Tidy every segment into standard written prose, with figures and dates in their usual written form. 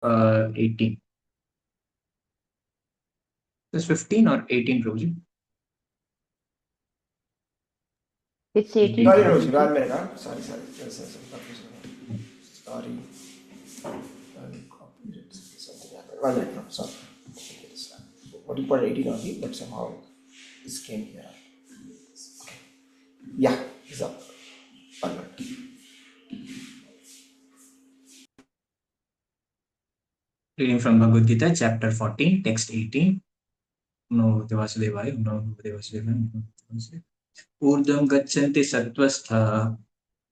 18. Is 15 or 18, Roji? It's 18. Sorry, Roji, 1 minute. Huh? Sorry. Sorry. Something happened. 1 minute. No, sorry. What do you put 18 only? But somehow this came here. Okay. Yeah, it's up. 1 minute. Reading from Bhagavad Gita, chapter 14, text 18. No Devasudevaya, no Devasudevaya. Urdhvam gachanti sattvastha,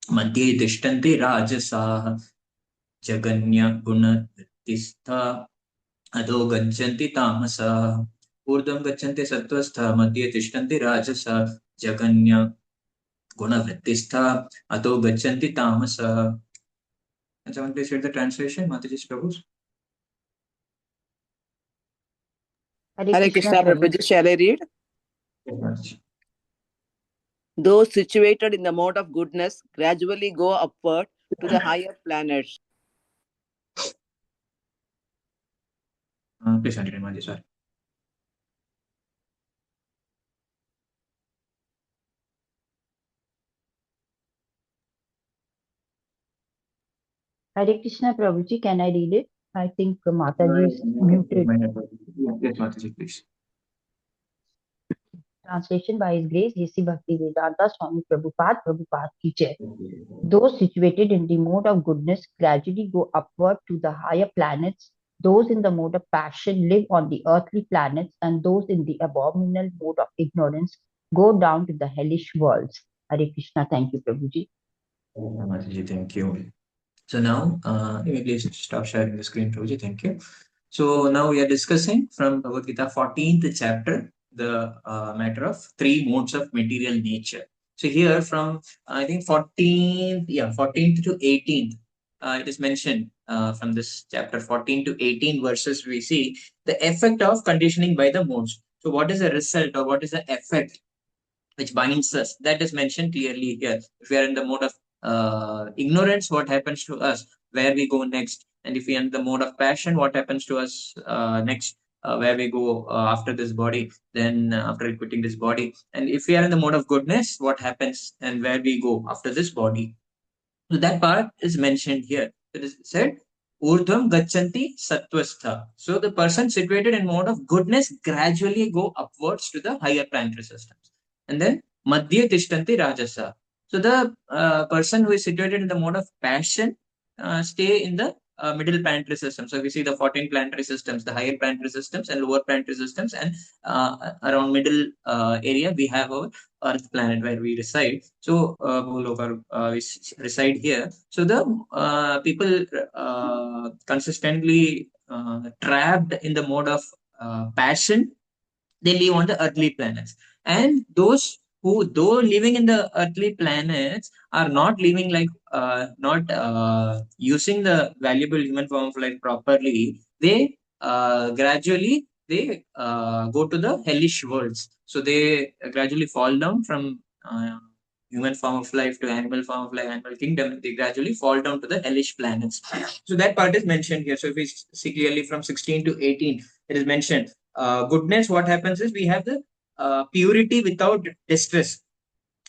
madhye tishtanti rajasaha, jaganya gunatistha, adho gachanti tamasa. Urdhvam gachanti sattvastha, madhye tishtanti rajasa, jaganya gunavrittistha, adho gachanti tamasa. And someone please read the translation, Mataji's Prabhu's. Hare Krishna Prabhuji, shall I read? Yes, Those situated in the mode of goodness gradually go upward to the higher planets. please continue, Mataji, sorry. Hare Krishna Prabhuji, can I read it? I think Mataji is muted. Yes, Mataji, please. Translation by His Grace, J.C. Bhakti Vedanta Swami Prabhupada ki jai. Those situated in the mode of goodness gradually go upward to the higher planets. Those in the mode of passion live on the earthly planets, and those in the abominable mode of ignorance go down to the hellish worlds. Hare Krishna. Thank you, Prabhuji. Mataji, thank you. So now, please stop sharing the screen, Prabhuji. Thank you. So now we are discussing from Bhagavad Gita 14th chapter, the matter of three modes of material nature. So here from, I think 14th to 18th, it is mentioned from this chapter 14 to 18 verses, we see the effect of conditioning by the modes. So what is the result or what is the effect which binds us? That is mentioned clearly here. If we are in the mode of ignorance, what happens to us? Where we go next? And if we are in the mode of passion, what happens to us next? Where we go after this body, then after quitting this body. And if we are in the mode of goodness, what happens and where we go after this body? So that part is mentioned here. It is said, Urdhvam Gachanti Sattvastha. So the person situated in mode of goodness gradually go upwards to the higher planetary systems. And then Madhya Tishtanti Rajasa. So the person who is situated in the mode of passion stay in the middle planetary system. So we see the 14 planetary systems, the higher planetary systems and lower planetary systems, and around middle area we have our Earth planet where we reside. So we reside here. So the people consistently trapped in the mode of passion, they live on the earthly planets. And those who, though living in the earthly planets, are not living like not using the valuable human form of life properly, they gradually they go to the hellish worlds. So they gradually fall down from human form of life to animal form of life, animal kingdom. They gradually fall down to the hellish planets. So that part is mentioned here. So if we see clearly from 16 to 18, it is mentioned goodness. What happens is we have the purity without distress,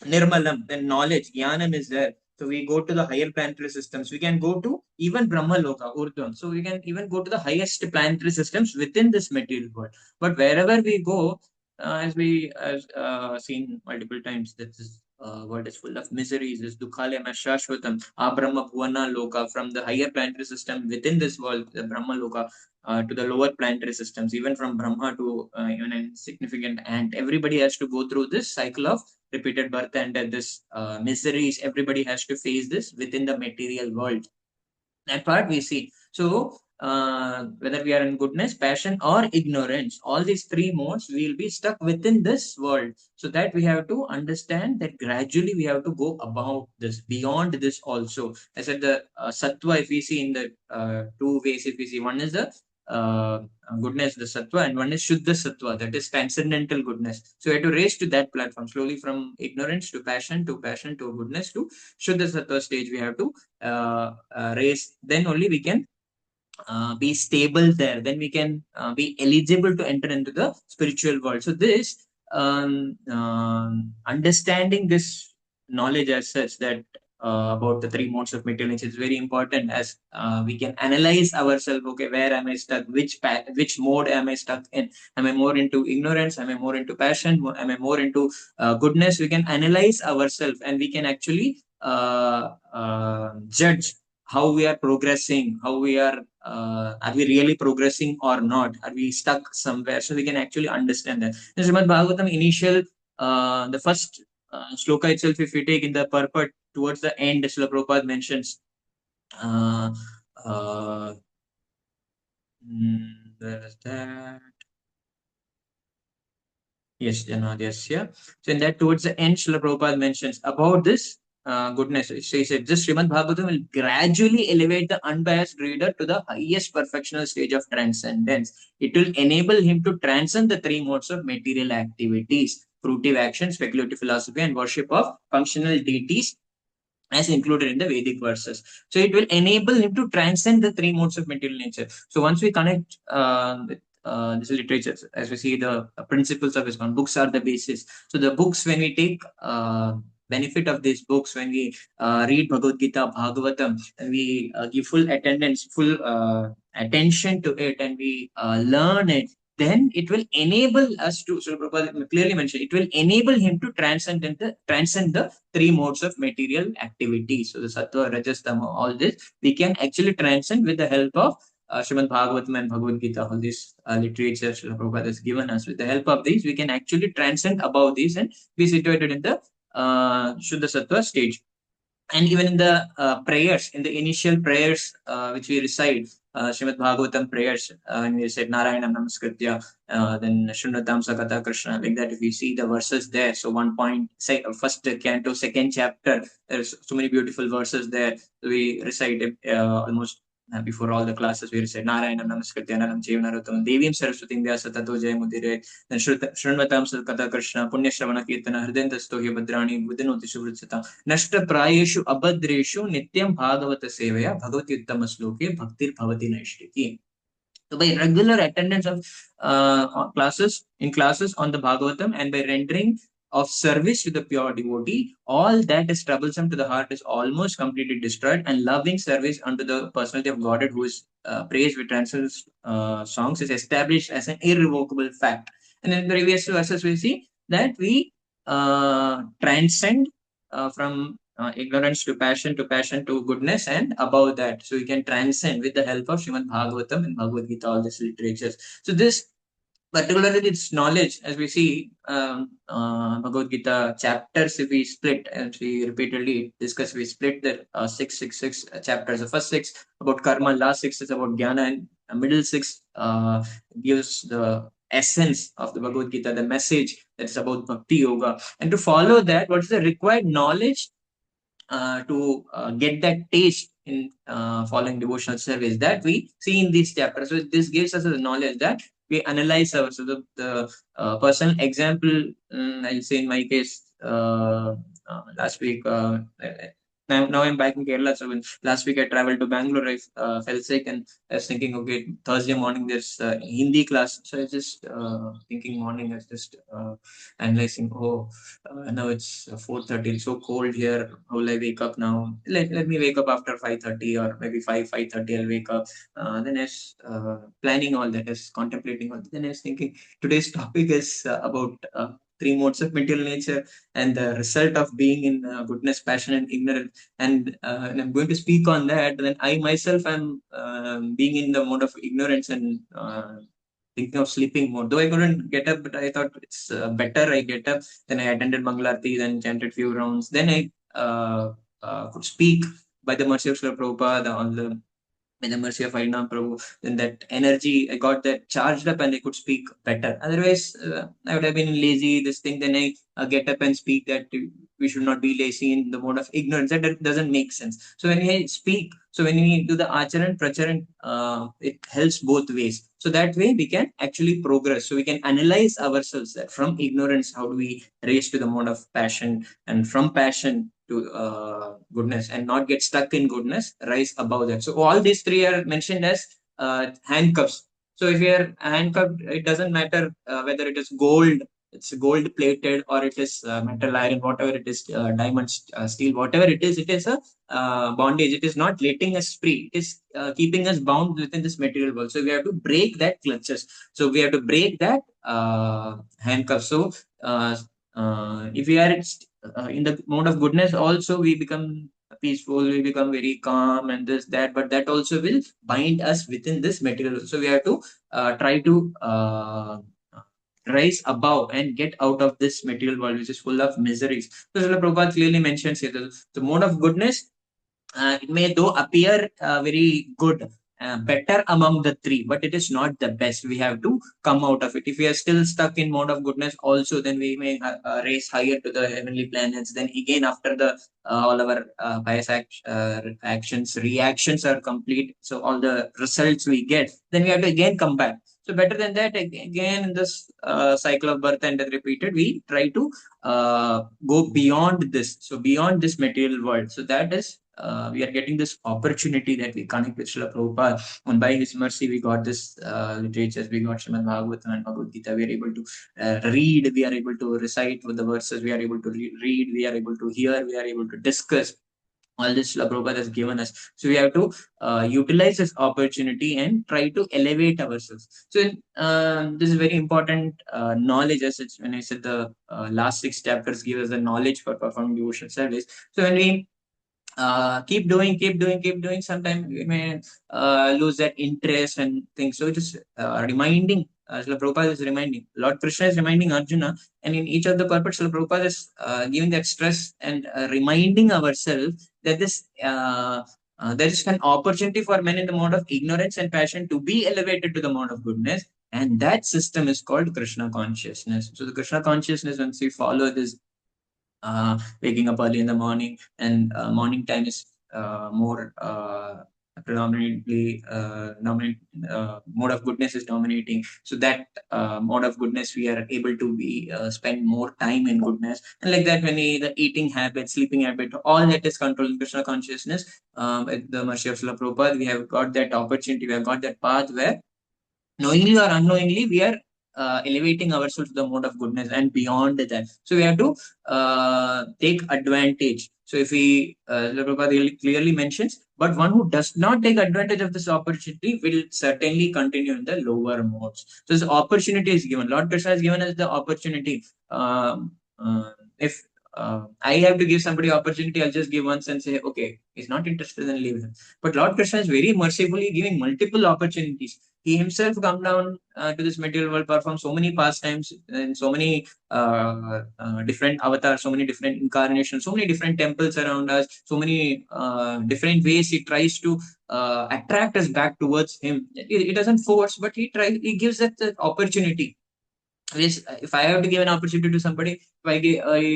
nirmalam, then knowledge, jnanam is there. So we go to the higher planetary systems. We can go to even Brahma Loka, Urdhvam. So we can even go to the highest planetary systems within this material world. But wherever we go, as we have seen multiple times, that this world is full of miseries. This Dukhalaya Shashvatam, Abrahma Bhuvana Loka, from the higher planetary system within this world, the Brahma Loka, to the lower planetary systems, even from Brahma to even an insignificant ant. Everybody has to go through this cycle of repeated birth and this miseries. Everybody has to face this within the material world. That part we see. So whether we are in goodness, passion, or ignorance, all these three modes, we will be stuck within this world. So that we have to understand that gradually we have to go about this, beyond this also. I said the sattva, if we see in the two ways, if we see, one is the uh, goodness, the sattva, and one is shuddha sattva, that is transcendental goodness. So we have to raise to that platform, slowly from ignorance to passion to goodness to shuddha sattva stage. We have to raise. Then only we can be stable there, then we can be eligible to enter into the spiritual world. So this understanding this knowledge as such, that about the three modes of material nature, is very important, as we can analyze ourselves. Okay, where am I stuck? Which mode am I stuck in? Am I more into ignorance? Am I more into passion? Am I more into goodness? We can analyze ourselves, and we can actually judge how we are progressing, how we are we really progressing or not? Are we stuck somewhere? So we can actually understand that. In Srimad Bhagavatam, initial, the first sloka itself, if we take in the purport towards the end, Srila Prabhupada mentions, uh, uh, where is that? Yes, Janadhyasya. So in that, towards the end, Srila Prabhupada mentions about this goodness. So he said, this Srimad Bhagavatam will gradually elevate the unbiased reader to the highest perfectional stage of transcendence. It will enable him to transcend the three modes of material activities: fruitive action, speculative philosophy, and worship of functional deities, as included in the Vedic verses. So it will enable him to transcend the three modes of material nature. So once we connect with this literature, as we see the principles of ISKCON, books are the basis. So the books, when we take benefit of these books, when we read Bhagavad Gita, Bhagavatam, and we give full attendance, full attention to it, and we learn it, then it will enable us to, so Prabhupada clearly mentioned, it will enable him to transcend the three modes of material activity. So the sattva, rajas, tama, all this we can actually transcend with the help of Srimad Bhagavatam and Bhagavad Gita. All this literature Srila Prabhupada has given us. With the help of these, we can actually transcend above these and be situated in the Shuddha Sattva stage. And even in the prayers, in the initial prayers which we recite, Srimad Bhagavatam prayers, when we said Narayanam Namaskritya, then Shunnatam Sakata Krishna, like that, if you see the verses there, so one point, say, first canto, second chapter, there's so many beautiful verses there. We recite almost before all the classes, we recite Narayanam Namaskritya Naram Jeevanarotam Devim Saraswatim Vyasa Tato Jayamudire, then Shunnatam Sakata Krishna, Punya Shravana Kirtana, Hridantasto Bhadrani, Budinoti Shuvritsata, नष्ट प्रायेषु अभद्रेषु नित्यं भागवत सेवया भगवती उत्तम श्लोके भक्तिर भवति नैष्टिकी. So by regular attendance of classes on the Bhagavatam, and by rendering of service to the pure devotee, all that is troublesome to the heart is almost completely destroyed, and loving service unto the personality of Godhead, who is praised with transcendent songs, is established as an irrevocable fact. And in the previous verses, we see that we transcend from ignorance to passion to goodness, and above that. So we can transcend with the help of Srimad Bhagavatam and Bhagavad Gita, all these literatures. So this, particularly its knowledge, as we see Bhagavad Gita chapters, if we split, as we repeatedly discuss, we split the six chapters. The first six about karma, last six is about jnana, and middle six gives the essence of the Bhagavad Gita, the message that's about bhakti yoga. And to follow that, what is the required knowledge to get that taste in following devotional service, that we see in these chapters. So this gives us the knowledge that we analyze ourselves. So the personal example, I'll say in my case, last week, now I'm back in Kerala. So when last week I traveled to Bangalore, I fell sick, and I was thinking, okay, Thursday morning there's Hindi class. So I was just thinking morning, I was just analyzing, oh, now it's 4:30. It's so cold here. How will I wake up now? Let me wake up after 5:30, or maybe 5:30. I'll wake up. Then I was planning all that, I was contemplating all that. Then I was thinking today's topic is about three modes of material nature, and the result of being in goodness, passion, and ignorance. And I'm going to speak on that. Then I myself am being in the mode of ignorance, and thinking of sleeping more. Though I couldn't get up, but I thought it's better I get up. Then I attended Mangalarti, then chanted few rounds. Then I could speak by the mercy of Srila Prabhupada on the by the mercy of Harinam Prabhu, then that energy, I got that charged up, and I could speak better. Otherwise, I would have been lazy, this thing. Then I get up and speak that we should not be lazy in the mode of ignorance. That doesn't make sense. So when we speak, so when we do the acharan, pracharan, it helps both ways. So that way we can actually progress. So we can analyze ourselves that from ignorance, how do we raise to the mode of passion, and from passion to goodness, and not get stuck in goodness, rise above that. So all these three are mentioned as handcuffs. So if you are handcuffed, it doesn't matter whether it is gold, it's gold plated, or it is metal iron, whatever it is, diamond, steel, whatever it is a bondage. It is not letting us free. It is keeping us bound within this material world. So we have to break that clutches. So we have to break that handcuff. So uh, if we are in the mode of goodness, also we become peaceful, we become very calm and this that, but that also will bind us within this material. So we have to try to rise above and get out of this material world which is full of miseries. So Srila Prabhupada clearly mentions here the mode of goodness, it may though appear very good, better among the three, but it is not the best. We have to come out of it. If we are still stuck in mode of goodness also, then we may raise higher to the heavenly planets. Then again, after the all our bias actions, reactions are complete, so all the results we get, then we have to again come back. So better than that, again in this cycle of birth and death repeated, we try to go beyond this. So beyond this material world. So that is we are getting this opportunity that we connect with Srila Prabhupada. And by His mercy, we got this literatures, we got Srimad Bhagavatam and Bhagavad Gita. We are able to read, we are able to recite with the verses, we are able to read, we are able to hear, we are able to discuss. All this Srila Prabhupada has given us. So we have to utilize this opportunity and try to elevate ourselves. So this is very important knowledge, as it's, when I said the last six chapters give us the knowledge for performing devotional service. So when we keep doing. Sometimes we may lose that interest and things. So just reminding, Srila Prabhupada is reminding, Lord Krishna is reminding Arjuna, and in each of the purports, Srila Prabhupada is giving that stress and reminding ourselves that there is an opportunity for men in the mode of ignorance and passion to be elevated to the mode of goodness. And that system is called Krishna consciousness. So the Krishna consciousness, once we follow this waking up early in the morning, and morning time is more predominantly dominant, mode of goodness is dominating. So that mode of goodness, we are able to be spend more time in goodness, and like that, when we, the eating habit, sleeping habit, all that is controlled in Krishna consciousness. With the mercy of Srila Prabhupada, we have got that opportunity, we have got that path where knowingly or unknowingly, we are elevating ourselves to the mode of goodness and beyond that. So we have to take advantage. So if we, Prabhupada really clearly mentions, but one who does not take advantage of this opportunity will certainly continue in the lower modes. So this opportunity is given. Lord Krishna has given us the opportunity. If I have to give somebody opportunity, I'll just give once and say, okay, he's not interested, then leave him. But Lord Krishna is very mercifully giving multiple opportunities. He himself come down to this material world, perform so many pastimes and so many different avatars, so many different incarnations, so many different temples around us, so many different ways he tries to attract us back towards him. He doesn't force, but he gives us the opportunity. Yes, if I have to give an opportunity to somebody, if I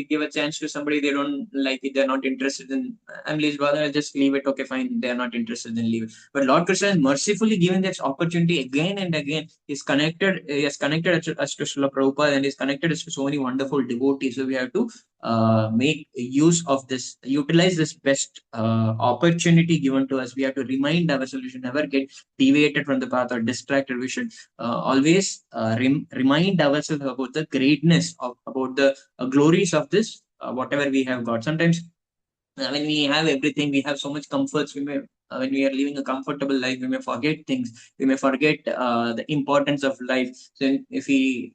give a chance to somebody, they don't like it, they're not interested in, I'm least bother, I just leave it. Okay, fine, they're not interested, then leave it. But Lord Krishna is mercifully given this opportunity again and again. He has connected us to Srila Prabhupada, and he's connected us to so many wonderful devotees. So we have to make use of this, utilize this best opportunity given to us. We have to remind ourselves, we should never get deviated from the path or distracted. We should always remind ourselves about the greatness of, about the glories of this, whatever we have got. Sometimes when we have everything, we have so much comforts, we may when we are living a comfortable life, we may forget things, we may forget the importance of life. So if we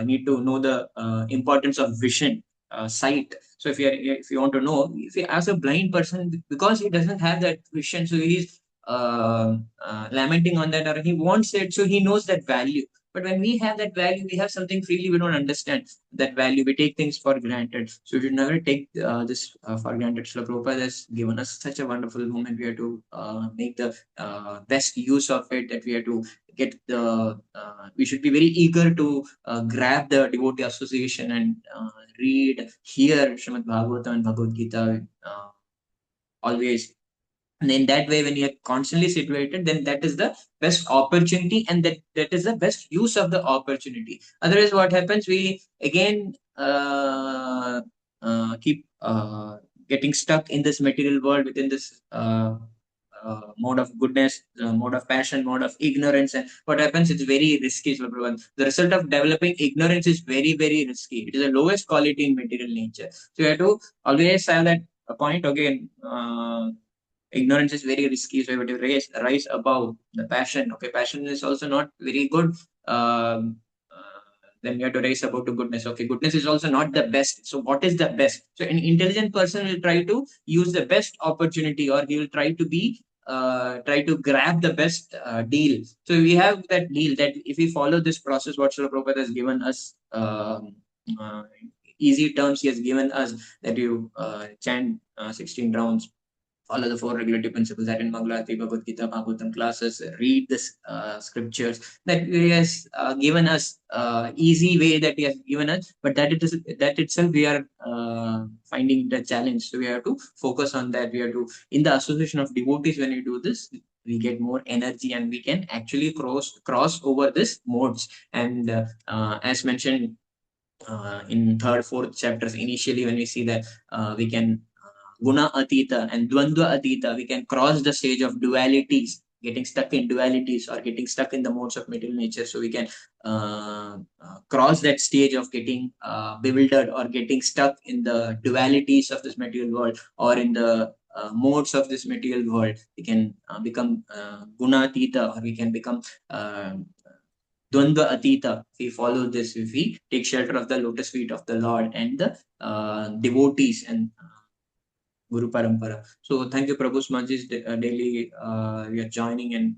need to know the importance of vision, sight. So if you want to know, if you ask a blind person, because he doesn't have that vision, so he's lamenting on that, or he wants it, so he knows that value. But when we have that value, we have something freely, we don't understand that value. We take things for granted. So we should never take this for granted. Srila Prabhupada has given us such a wonderful moment. We have to make the best use of it. That we have to get the. We should be very eager to grab the devotee association and read, hear Srimad Bhagavatam and Bhagavad Gita always. And in that way, when you are constantly situated, then that is the best opportunity, and that is the best use of the opportunity. Otherwise, what happens, we again keep getting stuck in this material world, within this mode of goodness, mode of passion, mode of ignorance, and what happens? It's very risky. So the result of developing ignorance is very, very risky. It is the lowest quality in material nature. So you have to always have that point. Okay, ignorance is very risky. So you have to rise above the passion. Okay, passion is also not very good. Then you have to raise above to goodness. Okay, goodness is also not the best. So what is the best? So an intelligent person will try to use the best opportunity, or he will try to grab the best deal. So we have that deal that if we follow this process, what Srila Prabhupada has given us, uh, easy terms he has given us, that you chant 16 rounds, follow the four regulative principles that in Mangalarti, Bhagavad Gita, Bhagavatam classes, read the scriptures that he has given us, easy way that he has given us, but that itself we are finding the challenge. So we have to focus on that. We have to, in the association of devotees, when we do this, we get more energy and we can actually cross over this modes. And as mentioned in third, fourth chapters, initially when we see that we can guna atita and dvandva atita, we can cross the stage of dualities, getting stuck in dualities or getting stuck in the modes of material nature. So we can cross that stage of getting bewildered or getting stuck in the dualities of this material world or in the modes of this material world. We can become guna atita, or we can become Dvandva Atita. If we follow this, if we take shelter of the lotus feet of the Lord and the devotees and Guru Parampara. So thank you, Prabhu Smaji's daily. We are joining and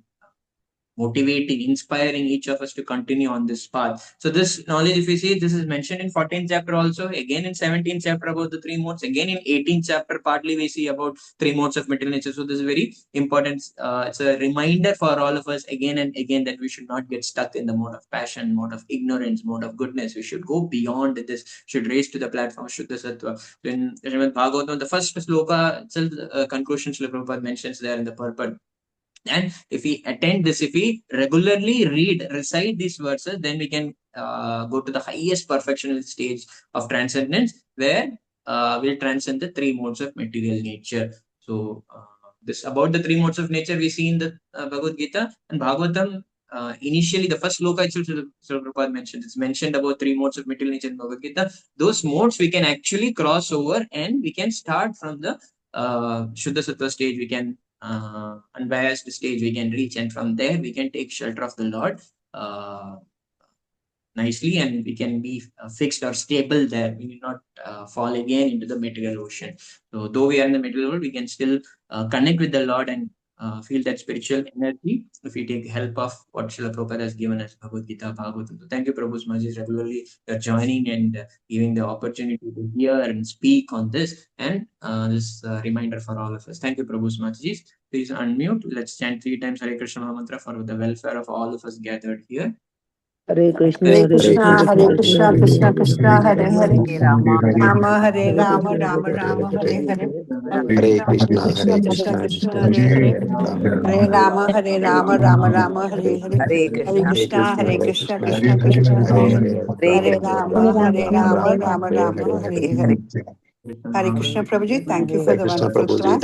motivating, inspiring each of us to continue on this path. So this knowledge, if you see, this is mentioned in 14th chapter also, again in 17th chapter about the three modes, again in 18th chapter, partly we see about three modes of material nature. So this is very important. It's a reminder for all of us again and again that we should not get stuck in the mode of passion, mode of ignorance, mode of goodness. We should go beyond this, should raise to the platform Shuddha Sattva. So in Srimad Bhagavatam, the first sloka itself, conclusion Srila Prabhupada mentions there in the purport. And if we attend this, if we regularly recite these verses, then we can go to the highest perfectional stage of transcendence, where we'll transcend the three modes of material nature. So, this about the three modes of nature we see in the Bhagavad Gita and Bhagavatam. Initially, the first sloka itself, Srila Prabhupada mentioned, it's mentioned about three modes of material nature in Bhagavad Gita. Those modes we can actually cross over, and we can start from the Shuddha Sattva stage. We can unbiased stage we can reach, and from there we can take shelter of the Lord uh, nicely, and we can be fixed or stable there. We will not fall again into the material ocean. So though we are in the material world, we can still connect with the Lord and feel that spiritual energy if we take help of what Srila Prabhupada has given us, Bhagavad Gita, Bhagavatam. So thank you, Prabhu Smaji, regularly joining and giving the opportunity to hear and speak on this, and this reminder for all of us. Thank you, Prabhu Smaji. Please unmute. Let's chant three times Hare Krishna Maha Mantra for the welfare of all of us gathered here. Hare Krishna, Hare Hare Krishna, Krishna, Hare Krishna Krishna, Krishna, Hare Krishna Hare, Krishna, Hare Hare Hare, Hare Rama, Hare Rama Rama, Hare Rama, Rama Rama, Hare Hare, Hare Krishna, Krishna Krishna, Krishna Hare Hare, Hare Rama, Hare Rama, Rama Rama, Hare Hare, Hare Hare Krishna, Krishna, Hare Krishna, Krishna Krishna, Hare Hare, Hare Hare Krishna, Rama, Hare Rama, Rama Rama, Hare Hare Hare. Hare. Hare Krishna, Prabhuji, thank you for the wonderful class.